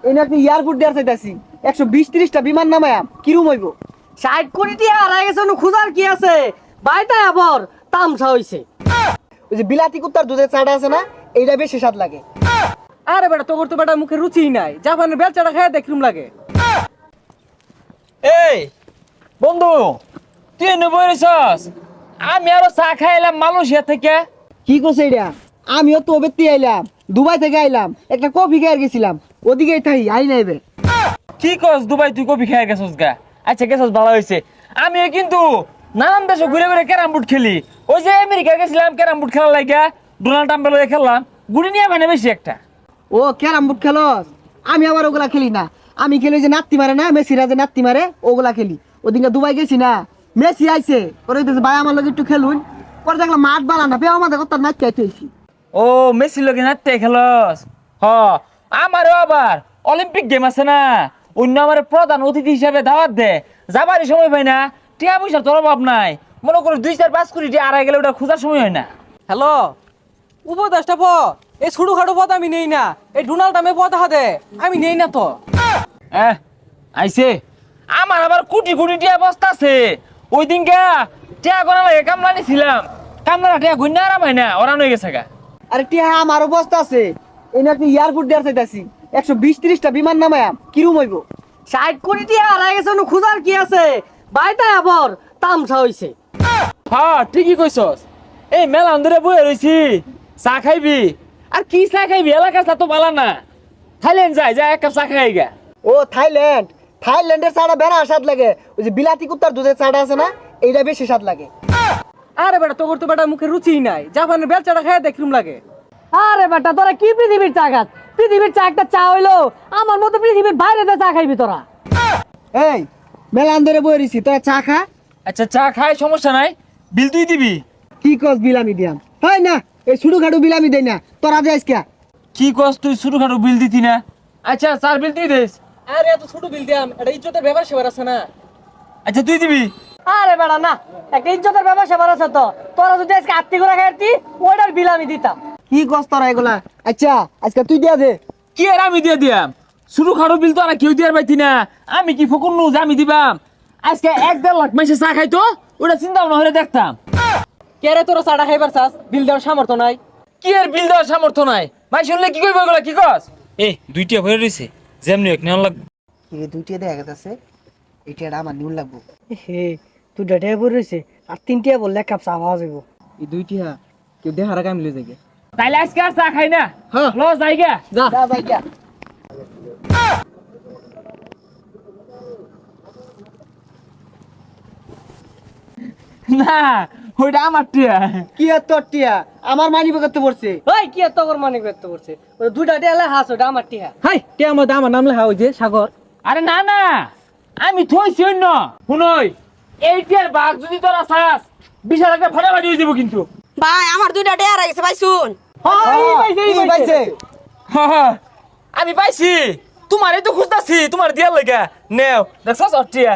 এই নাকি এয়ারপোর্ট দেওয়ার চাইতাছি 120-30টা বিমান নামায়া কিরম হইব? 60 কোটি টাকা হারাই গেছে, খুঁজার কি আছে? বাইটা আবার তামসা হইছে। ওই যে বিলাতি কুত্তার দুধের চাটা আছে না, এইটা বেশি স্বাদ লাগে। আরে বেটা তোর তো বেটা মুখে রুচি নাই, জাপানের বেলচাটা খেয়ে দেখলুম লাগে। এই বন্ধু, তুই এনে বইরেছস? আমি আরো চা খাইলাম মালয়েশিয়া থেকে। কি করছে এটা? আমিও তো বেত্তি আইলাম, দুবাই থেকে আইলাম, একটা কফি খেয়ে গেছিলাম, ওদিকেই থাই আই নাইবে। কি কস দুবাই তুই কফি খাই গেছস গা? আচ্ছা গেছস ভালো হয়েছে। আমিও কিন্তু নানান দেশে ঘুরে ঘুরে ক্যারাম বোর্ড খেলি। ওই যে আমেরিকা গেছিলাম ক্যারাম বোর্ড খেলার লাগা, ডোনাল্ড ট্রাম্পের লগে খেললাম, গুড়ি নিয়ে মানে বেশি একটা। ও ক্যারাম বোর্ড খেলস? আমি আবার ওগুলা খেলি না, আমি খেলি যে নাত্তি মারে না, মেসিরা যে নাত্তি মারে ওগুলা খেলি। ওদিনকে দুবাই গেছি না, মেসি আইছে, পরে ভাই আমার লগে একটু খেলুন, পরে দেখলাম মাঠ বালা না, পেয়ে আমাদের কথা নাচ চাইতেছি। ও মেসির লগে নাচতে খেলস? হ, আমারও আবার অলিম্পিক গেম আছে না, অন্য আমার প্রধান অতিথি হিসাবে দাওয়াত দে, যাবারই সময় পাই না, টিয়া পয়সার তোর অভাব নাই। মনে করো 2-4-5 কোটি টিয়া আড়াই গেলে ওটা খোঁজার সময় হয় না। হ্যালো, উপদেশটা প এই ছোটো খাটো পথ আমি নেই না, এই ডোনাল্ড ট্রাম্পের পথ হাতে আমি নেই না তো। আইছে আমার আবার কোটি কোটি টিয়া বস্তা আছে। ওই দিনকা টিয়া গোনা লাগে কামলা নিছিলাম, কামলা টিয়া গুন্না আরাম হয় না, ওরান হয়ে গেছে গা। আরে টিয়া আমার অবস্থা আছে, এই নাকি এয়ারপোর্ট দেওয়ার চাইতাছি 120-30টা বিমান নামায়া কিরম হইব? 60 কোটি টাকা হারাই গেছে, খুঁজার কি আছে? বাইটা আবার তামসা হইছে। হ্যাঁ ঠিকই কইছস। এই মেলা ধরে বয়ে রইছি, চা খাইবি? আর কি চা খাইবি? এলাকার চা তো ভালো না, থাইল্যান্ড যাই এক কাপ চা খাই গা। ও থাইল্যান্ড, থাইল্যান্ডের চাটা বেড়া স্বাদ লাগে। ওই যে বিলাতি কুত্তার দুধের চাটা আছে না, এইটা বেশি স্বাদ লাগে। আরে বেটা তোর তো বেটা মুখে রুচি নাই, জাপানের বেলচাটা খেয়ে দেখলুম লাগে। আরে বেটা তোরা কি পৃথিবীর চা খাস? পৃথিবীর চা একটা চা হইলো, আমার মতো পৃথিবীর বাইরে চা খাইবি তোরা? এই মেলা ধরে বয়ে রইছি, তোরা চা খা। আচ্ছা চা খাই, সমস্যা নাই, বিল তুই দিবি। কি কস বিলামি দিয়াম? হয় না, এই ছোটো খাটো বিলামি দেয় না, তোরা যাইস কে? কি কস তুই ছোটখাটো বিল দিতি না? আচ্ছা চার বিল তুই দিস। আরে এত ছোট বিল দিয়াম, এটা ইজ্জতের ব্যাপার সেবার আছে না। আচ্ছা তুই দিবি। আরে বেটা না, একটা ইজ্জতের ব্যাপার সেবার আছে তো। তোরা যদি আজকে আত্মি করে খাইতি, ওইটার বিল আমি দিতাম। কি কস তোরা এগুলা? আচ্ছা আজকে তুই দিয়া দে। কি আর আমি দিয়ে দিয়াম? ছোটখাটো বিল তো আর কেউ দিয়ার পাইতি না, আমি কি ফকুন নু যে আমি দিবাম? আজকে 1-1.5 লাখ মাসে চা খাইতো, ওটা চিন্তা ভাবনা হলে দেখতাম। কে রে তোরা চাটা খাইবার চাস? বিল দেওয়ার সামর্থ্য নাই। কি আর বিল দেওয়ার সামর্থ্য নাই? ভাই শুনলে কি কইব এগুলা? কি কস? এই দুইটা ভরে রইছে, যেমনি এক নেওয়া লাগবে। এই দুইটা দেখা গেছে, এটা আমার নিউল লাগবো। হে তুই ডেটে পড়ে রইছে, আর 3টা বললে এক কাপ চা পাওয়া যাবো। এই দুইটা কেউ দেখার আগে আমি লই যাই। তাইলে আজকে আর চা খাই না, হ্যাঁ। লো যাইগা। যা ভাই যা। না ওইটা আমার টিয়া। কি আর তোর টিয়া? আমার মানি করতে পড়ছে। ওই কি এত তোর মানে করতে পড়ছে? ওই দুইটা দেলে হাস, ওটা আমার টিহা। হাই কে আমার নাম লেখা ওই যে সাগর। আরে না না, আমি থইছি অন্য। শুনই, এই টিয়ার বাঘ যদি তোরা চাস, বিশাল একটা ফাটাফাটি হয়ে যাবো কিন্তু। ভাই আমার দুইটা ডেয়ার গেছে ভাই শুন। এই পাইছে। আমি পাইছি, তোমারই তো খুঁজতাছি, তোমার দিয়ার লেগা নেও দেখছস টিয়া।